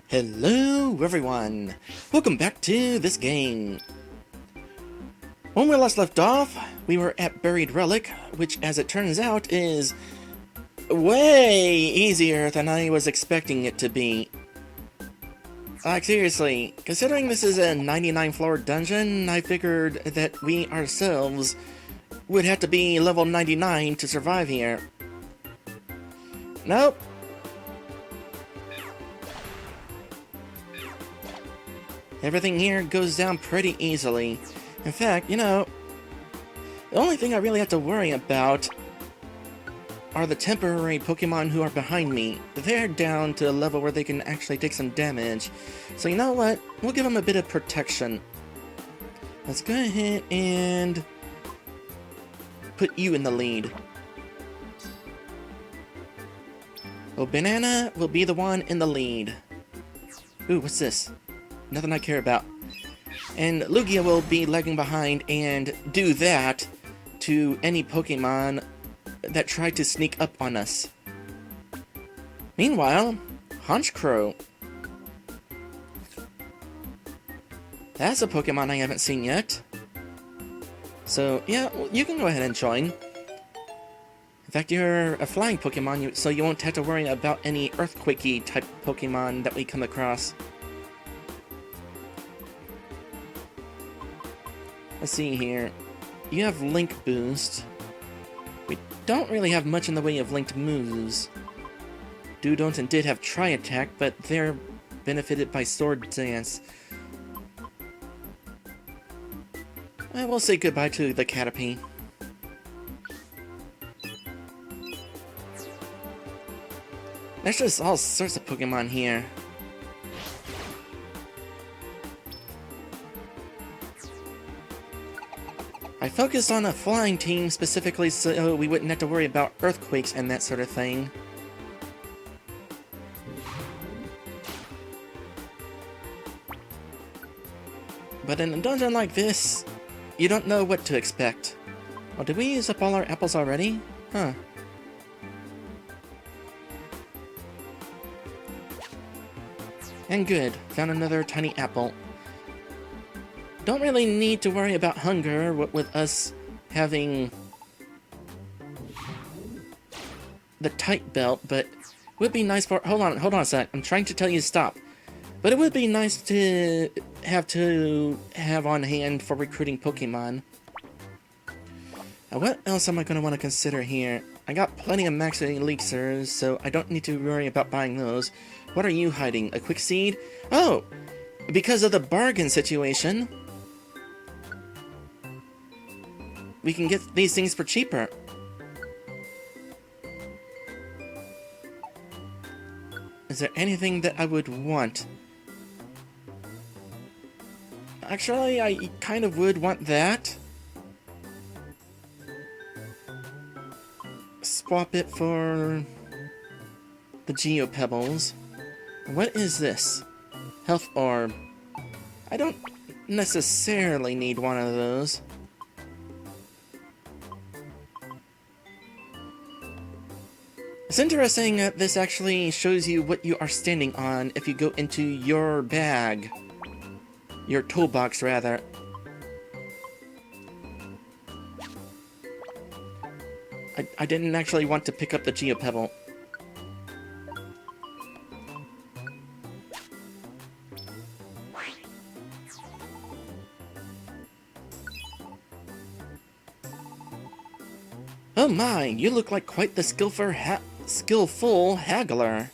Hello everyone! Welcome back to this game. When we last left off, we were at Buried Relic, which as it turns out is way easier than I was expecting it to be. Like seriously, considering this is a 99 floor dungeon, I figured that we ourselves would have to be level 99 to survive here. Nope. Everything here goes down pretty easily. In fact, the only thing I really have to worry about are the temporary Pokemon who are behind me. They're down to a level where they can actually take some damage. So you know what? We'll give them a bit of protection. Let's go ahead and put you in the lead. Well, Banana will be the one in the lead. Ooh, what's this? Nothing I care about. And Lugia will be lagging behind and do that to any Pokemon that try to sneak up on us. Meanwhile, Honchkrow. That's a Pokemon I haven't seen yet. So, yeah, you can go ahead and join. In fact, you're a flying Pokemon, so you won't have to worry about any earthquakey type Pokemon that we come across. Let's see here. You have Link Boost. We don't really have much in the way of linked moves. Dudonton did have Tri-Attack, but they're benefited by Sword Dance. I will say goodbye to the Caterpie. There's just all sorts of Pokemon here. I focused on a flying team specifically so we wouldn't have to worry about earthquakes and that sort of thing. But in a dungeon like this, you don't know what to expect. Oh, did we use up all our apples already? Huh. And good, found another tiny apple. Don't really need to worry about hunger with us having the tight belt, but it would be nice for— hold on a sec, I'm trying to tell you to stop. But it would be nice to have on hand for recruiting Pokemon. Now what else am I going to want to consider here? I got plenty of max elixirs, so I don't need to worry about buying those. What are you hiding? A quick seed? Oh! Because of the bargain situation, we can get these things for cheaper. Is there anything that I would want? Actually, I kind of would want that. Swap it for the Geopebbles. What is this? Health Orb. I don't necessarily need one of those. It's interesting that this actually shows you what you are standing on if you go into your bag. Your toolbox, rather. I didn't actually want to pick up the Geopebble. Oh my, you look like quite the skillful haggler.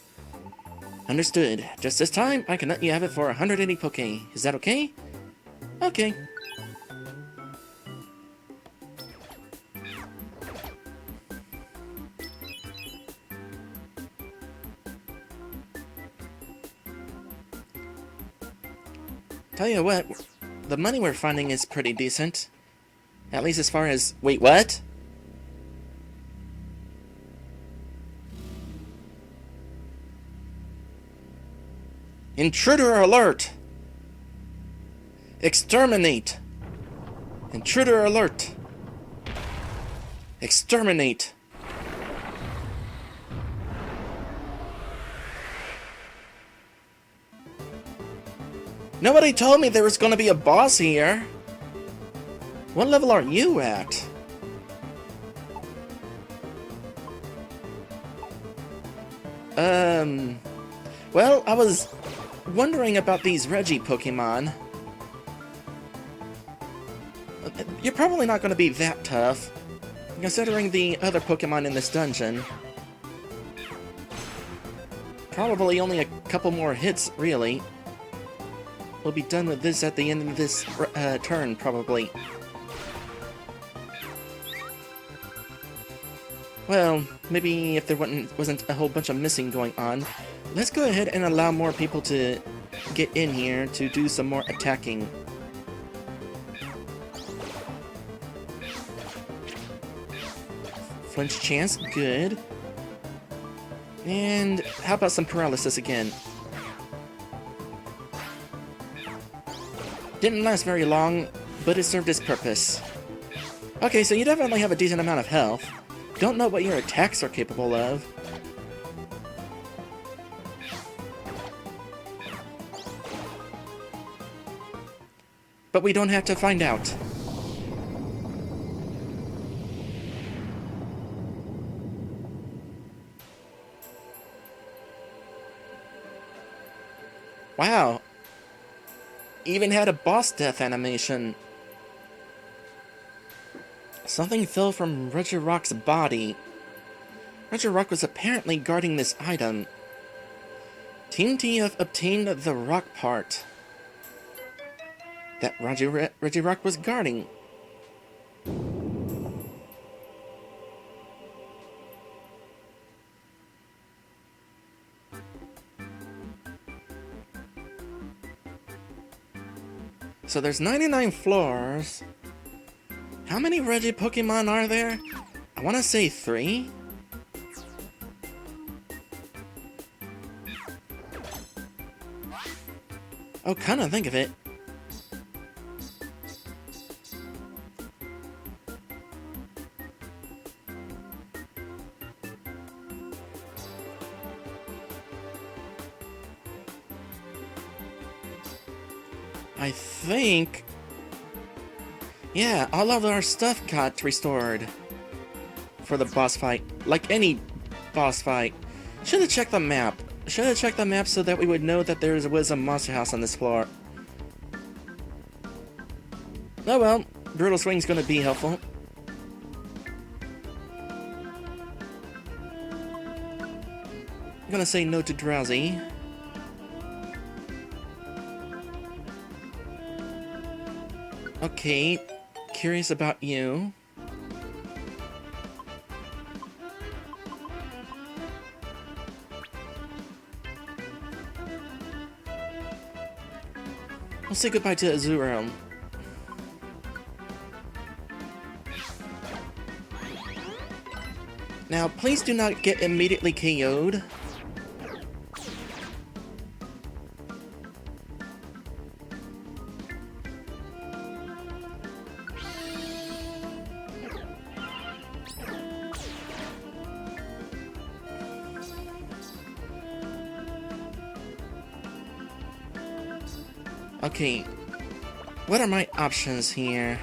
Understood. Just this time, I can let you have it for 180 Poke. Is that okay? Okay. Tell you what, the money we're finding is pretty decent. At least as far as— wait, what? Intruder alert! Exterminate! Intruder alert! Exterminate! Nobody told me there was gonna be a boss here. What level are you at? Well, I was wondering about these Regi Pokemon. You're probably not gonna be that tough, considering the other Pokemon in this dungeon. Probably only a couple more hits, really. We'll be done with this at the end of this turn, probably. Well, maybe if there wasn't a whole bunch of missing going on. Let's go ahead and allow more people to get in here to do some more attacking. Flinch chance, good. And how about some paralysis again? Didn't last very long, but it served its purpose. Okay, so you definitely have a decent amount of health. Don't know what your attacks are capable of. But we don't have to find out. Wow. Even had a boss death animation. Something fell from Regirock's body. Regirock was apparently guarding this item. Team TF obtained the rock part that Regirock was guarding. So there's 99 floors. How many Regi Pokemon are there? I want to say 3. Oh, kind of think of it. I think... yeah, all of our stuff got restored for the boss fight. Like any boss fight. Should have checked the map. Should have checked the map so that we would know that there was a monster house on this floor. Oh well, Brutal Swing's gonna be helpful. I'm gonna say no to Drowsy. Okay, curious about you. We'll say goodbye to Azuro. Now, please do not get immediately KO'd. Okay, what are my options here?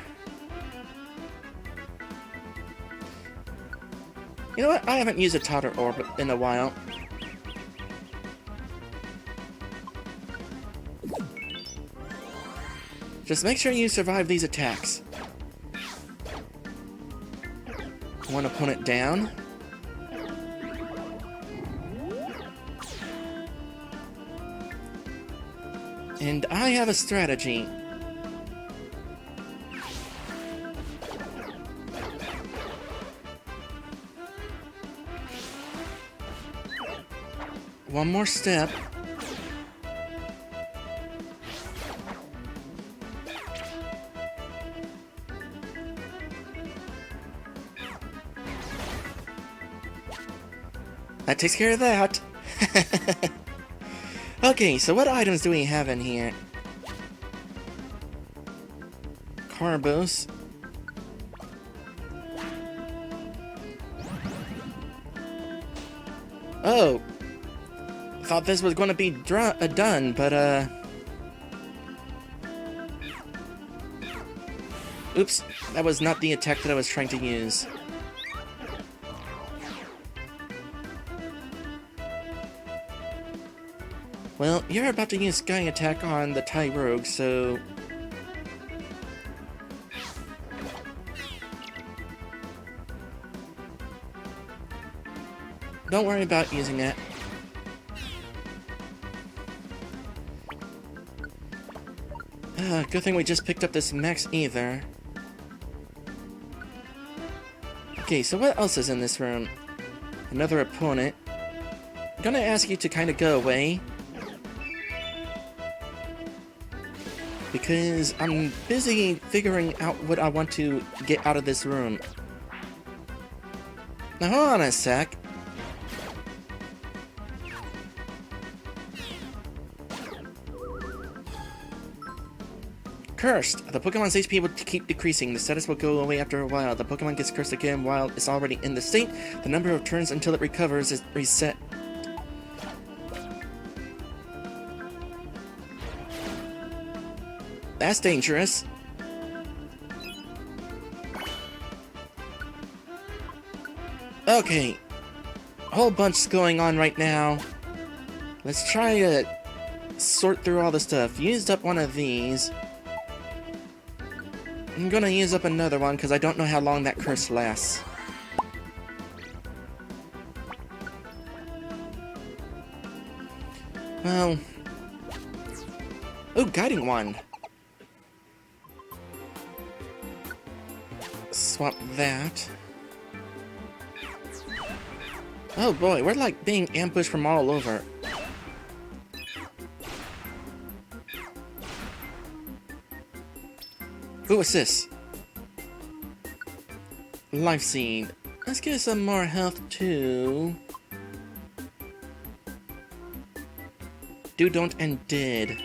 You know what? I haven't used a Totter Orb in a while. Just make sure you survive these attacks. One opponent down. And I have a strategy. One more step. That takes care of that. Okay, so what items do we have in here? Carbos. Oh. Thought this was going to be done, but Oops, that was not the attack that I was trying to use. Well, you're about to use Sky Attack on the Thai Rogue, so... don't worry about using it. Good thing we just picked up this Max Ether. Okay, so what else is in this room? Another opponent. I'm gonna ask you to kind of go away. Because I'm busy figuring out what I want to get out of this room. Now hold on a sec. Cursed! The Pokemon's HP will keep decreasing. The status will go away after a while. The Pokemon gets cursed again while it's already in the state. The number of turns until it recovers is reset. That's dangerous. Okay. A whole bunch's going on right now. Let's try to sort through all the stuff. Used up one of these. I'm gonna use up another one because I don't know how long that curse lasts. Well... oh, Guiding Wand! Swap that. Oh boy, we're like being ambushed from all over. Ooh, what's this? Life Seed. Let's get some more health too. Do, don't, and did.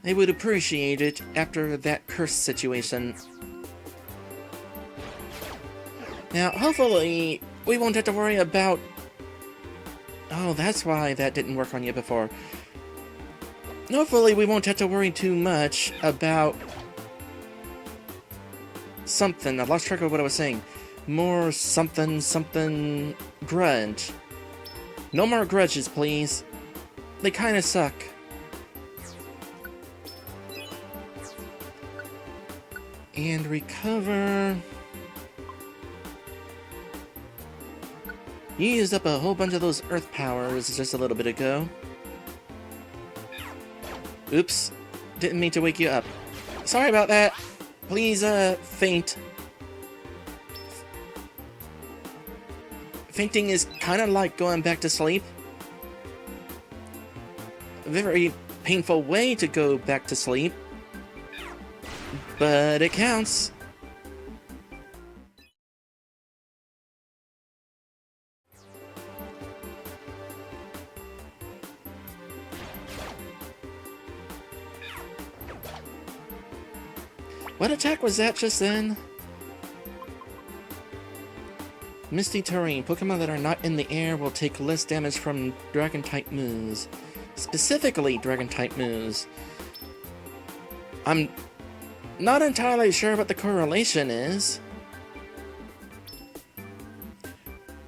I would appreciate it after that curse situation. Now, hopefully, we won't have to worry about... oh, that's why that didn't work on you before. Hopefully, we won't have to worry too much about... something. I lost track of what I was saying. More something grudge. No more grudges, please. They kinda suck. And recover. You used up a whole bunch of those earth powers just a little bit ago. Oops. Didn't mean to wake you up. Sorry about that. Please, faint. Fainting is kind of like going back to sleep. A very painful way to go back to sleep. But it counts. What attack was that just then? Misty Terrain. Pokemon that are not in the air will take less damage from Dragon-type moves. Specifically Dragon-type moves. I'm not entirely sure what the correlation is.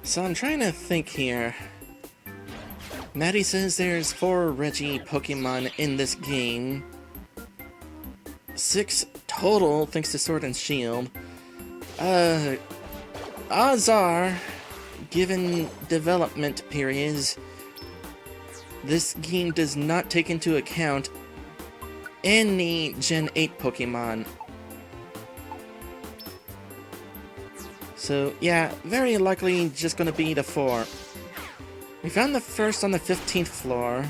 So I'm trying to think here. Maddie says there's 4 Regi Pokemon in this game. 6 total, thanks to Sword and Shield. Odds are, given development periods, this game does not take into account any Gen 8 Pokemon. So, yeah, very likely just gonna be the 4. We found the first on the 15th floor.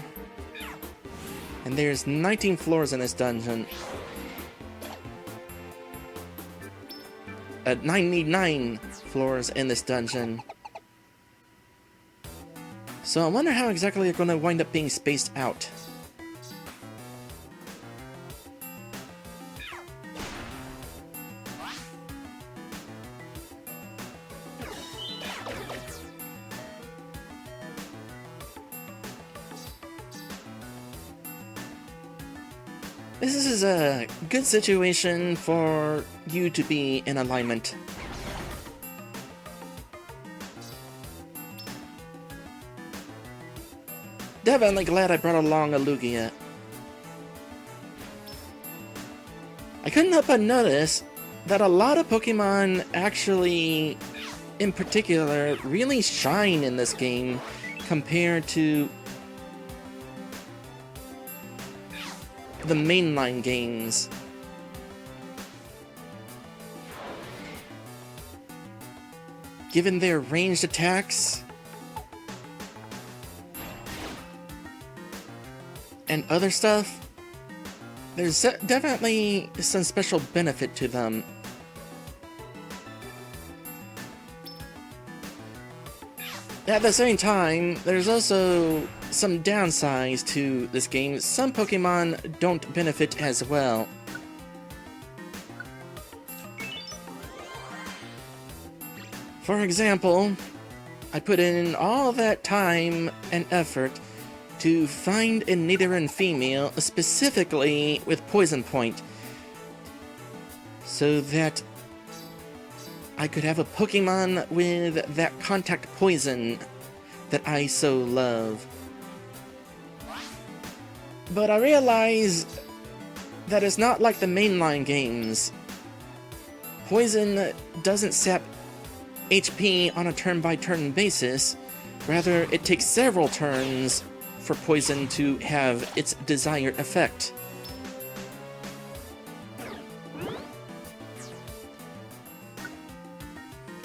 And there's 19 floors in this dungeon. 99 floors in this dungeon. So I wonder how exactly they're going to wind up being spaced out. This is a good situation for you to be in alignment. Definitely glad I brought along a Lugia. I couldn't help but notice that a lot of Pokemon actually, in particular, really shine in this game compared to the mainline games. Given their ranged attacks and other stuff, there's definitely some special benefit to them. At the same time, there's also some downsides to this game. Some Pokemon don't benefit as well. For example, I put in all that time and effort to find a Nidoran female, specifically with Poison Point, so that I could have a Pokemon with that contact poison that I so love. But I realize that it's not like the mainline games. Poison doesn't sap HP on a turn-by-turn basis. Rather, it takes several turns for poison to have its desired effect.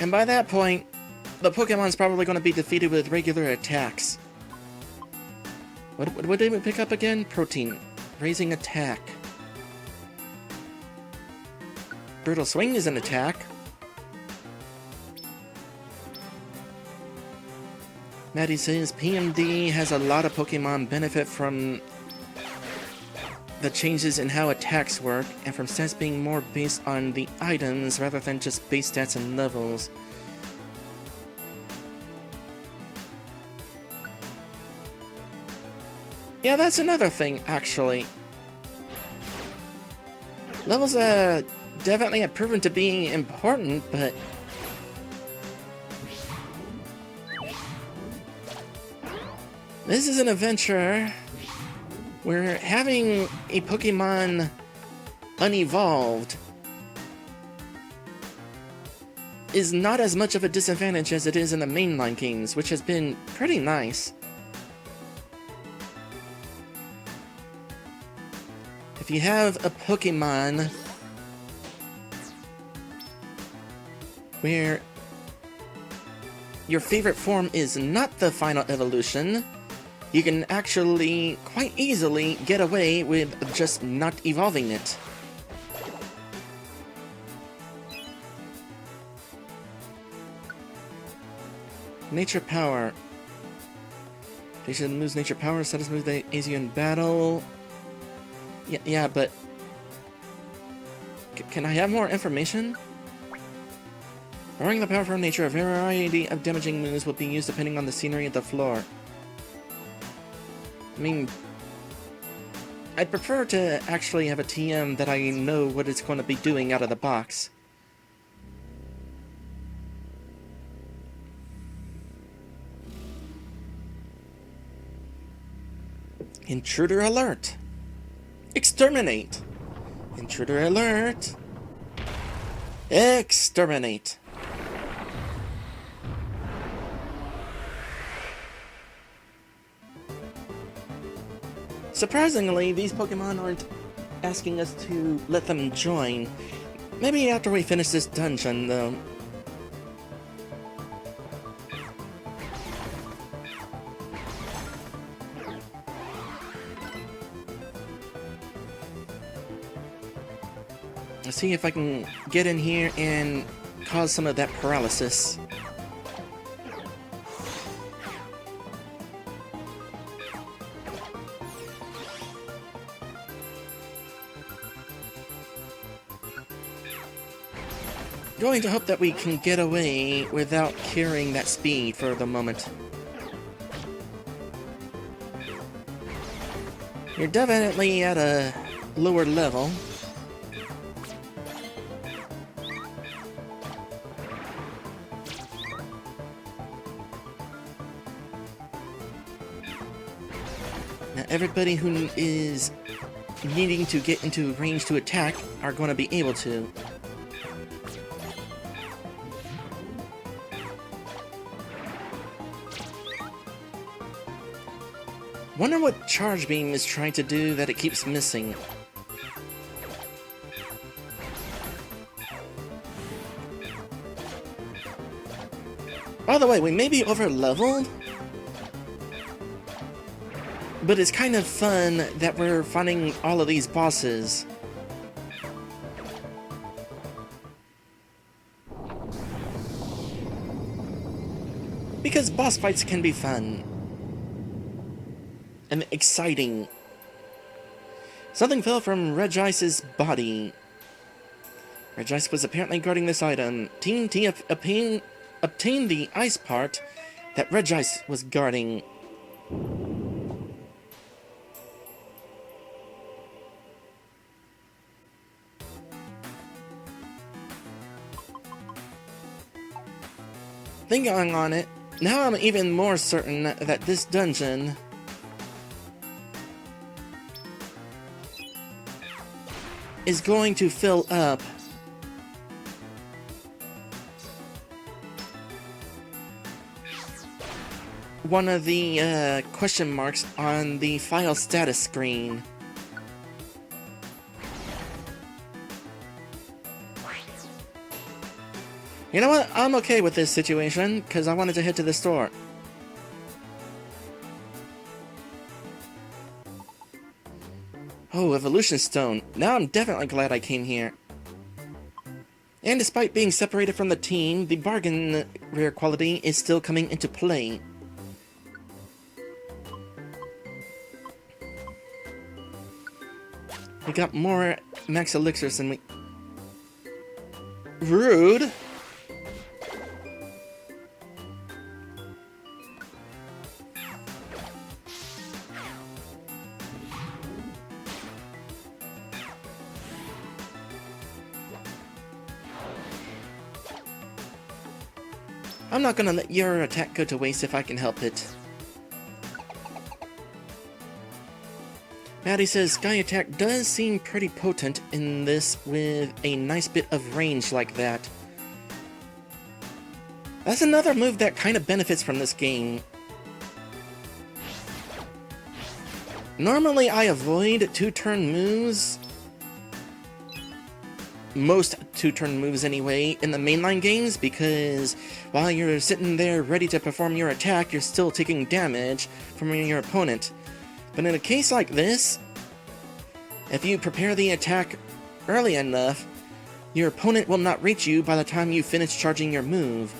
And by that point, the Pokemon's probably going to be defeated with regular attacks. What did we pick up again? Protein. Raising attack. Brutal Swing is an attack. Maddie says PMD has a lot of Pokemon benefit from the changes in how attacks work, and from stats being more based on the items rather than just base stats and levels. Yeah, that's another thing, actually. Levels definitely have proven to be important, but this is an adventure where having a Pokemon unevolved is not as much of a disadvantage as it is in the mainline games, which has been pretty nice. If you have a Pokemon where your favorite form is not the final evolution, you can actually quite easily get away with just not evolving it. Nature Power. Station moves Nature Power, status moves the AZ in battle. Yeah, but can I have more information? Lowering the power from nature, a variety of damaging moves will be used depending on the scenery of the floor. I mean, I'd prefer to actually have a TM that I know what it's going to be doing out of the box. Intruder alert! Exterminate! Intruder alert! Exterminate! Surprisingly, these Pokemon aren't asking us to let them join. Maybe after we finish this dungeon, though. Let's see if I can get in here and cause some of that paralysis. Going to hope that we can get away without carrying that speed for the moment. You're definitely at a lower level. Now, everybody who is needing to get into range to attack are going to be able to. Wonder what Charge Beam is trying to do that it keeps missing. By the way, we may be over-leveled, but it's kind of fun that we're finding all of these bosses. Because boss fights can be fun. And exciting. Something fell from Regice's body. Regice was apparently guarding this item. Team T obtained the ice part that Regice was guarding. Thinking on it, now I'm even more certain that this dungeon is going to fill up one of the question marks on the file status screen. You know what? I'm okay with this situation, because I wanted to head to the store. Oh, Evolution Stone. Now I'm definitely glad I came here. And despite being separated from the team, the bargain rare quality is still coming into play. We got more max elixirs than we... Rude! I'm not gonna let your attack go to waste if I can help it. Maddie says Sky Attack does seem pretty potent in this with a nice bit of range like that. That's another move that kind of benefits from this game. Normally I avoid two-turn moves. Most two-turn moves anyway, in the mainline games, because while you're sitting there ready to perform your attack, you're still taking damage from your opponent. But in a case like this, if you prepare the attack early enough, your opponent will not reach you by the time you finish charging your move.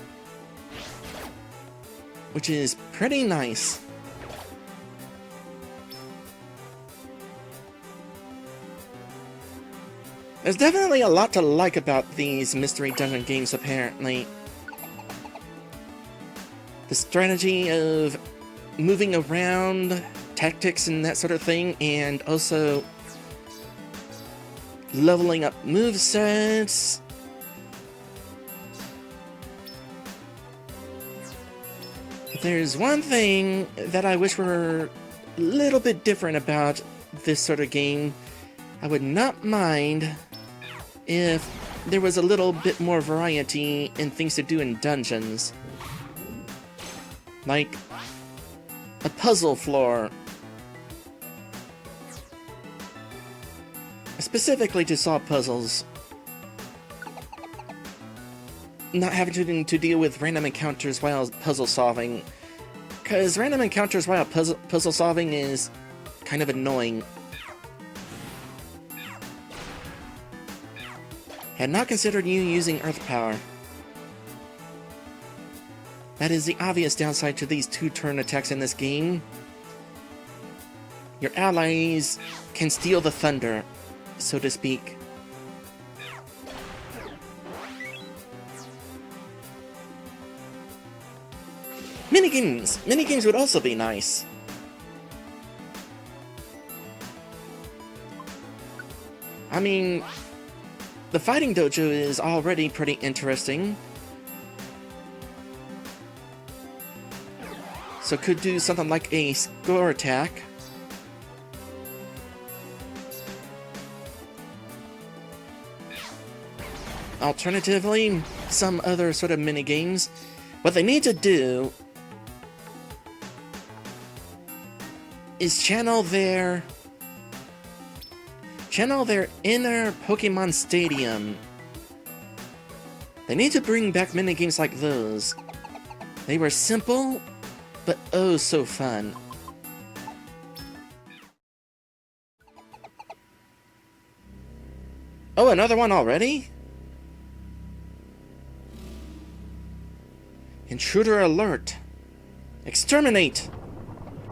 Which is pretty nice. There's definitely a lot to like about these mystery dungeon games, apparently. The strategy of moving around, tactics and that sort of thing, and also leveling up movesets. There's one thing that I wish were a little bit different about this sort of game. I would not mind if there was a little bit more variety in things to do in dungeons. Like a puzzle floor. Specifically to solve puzzles. Not having to deal with random encounters while puzzle solving. Because random encounters while puzzle solving is kind of annoying. Had not considered you using Earth Power. That is the obvious downside to these two-turn attacks in this game. Your allies can steal the thunder, so to speak. Minigames! Minigames would also be nice. I mean, the fighting dojo is already pretty interesting. So could do something like a score attack. alternatively, some other sort of mini games. What they need to do is channel their inner Pokemon Stadium. They need to bring back minigames like those. They were simple, but oh so fun. Oh, another one already? Intruder alert! Exterminate!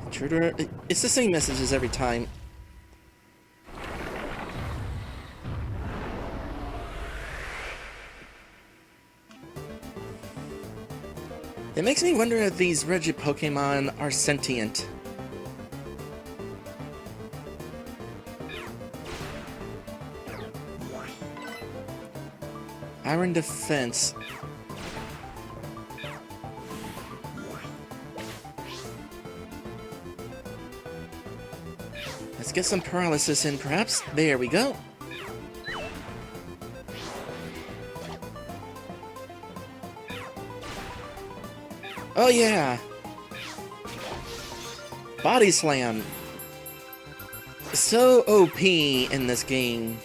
Intruder... It's the same messages every time. It makes me wonder if these Regi Pokemon are sentient. Iron Defense. Let's get some paralysis in, perhaps. There we go. Oh yeah! Body Slam! So OP in this game.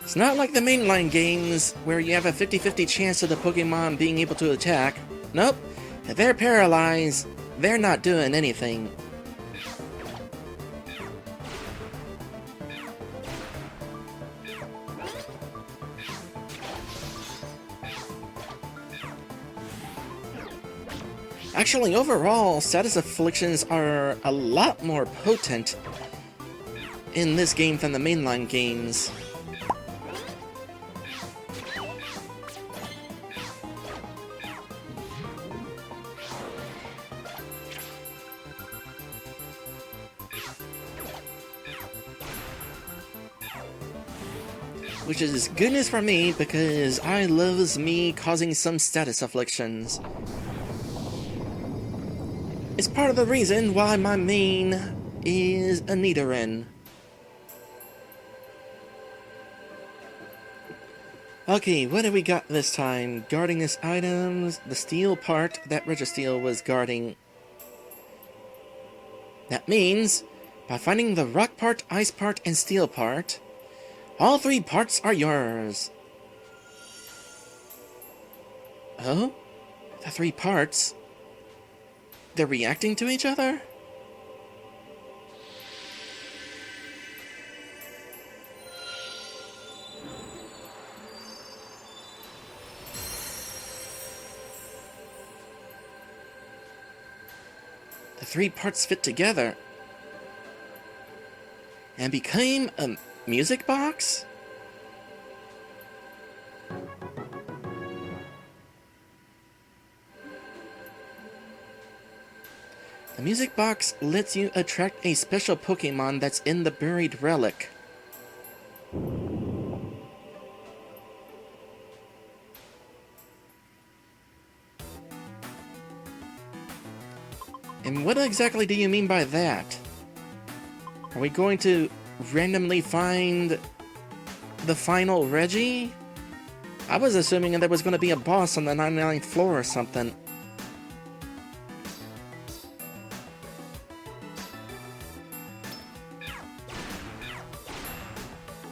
It's not like the mainline games, where you have a 50-50 chance of the Pokemon being able to attack. Nope. If they're paralyzed, they're not doing anything. Actually, overall, status afflictions are a lot more potent in this game than the mainline games. Which is good news for me, because I loves me causing some status afflictions. It's part of the reason why my main is a Nidoran. Okay, what do we got this time? Guarding his items, the steel part that Registeel was guarding. That means, by finding the rock part, ice part, and steel part, all three parts are yours. Oh? The three parts? They're reacting to each other? The three parts fit together and became a music box? The music box lets you attract a special Pokemon that's in the Buried Relic. And what exactly do you mean by that? Are we going to randomly find the final Regi? I was assuming there was going to be a boss on the 99th floor or something.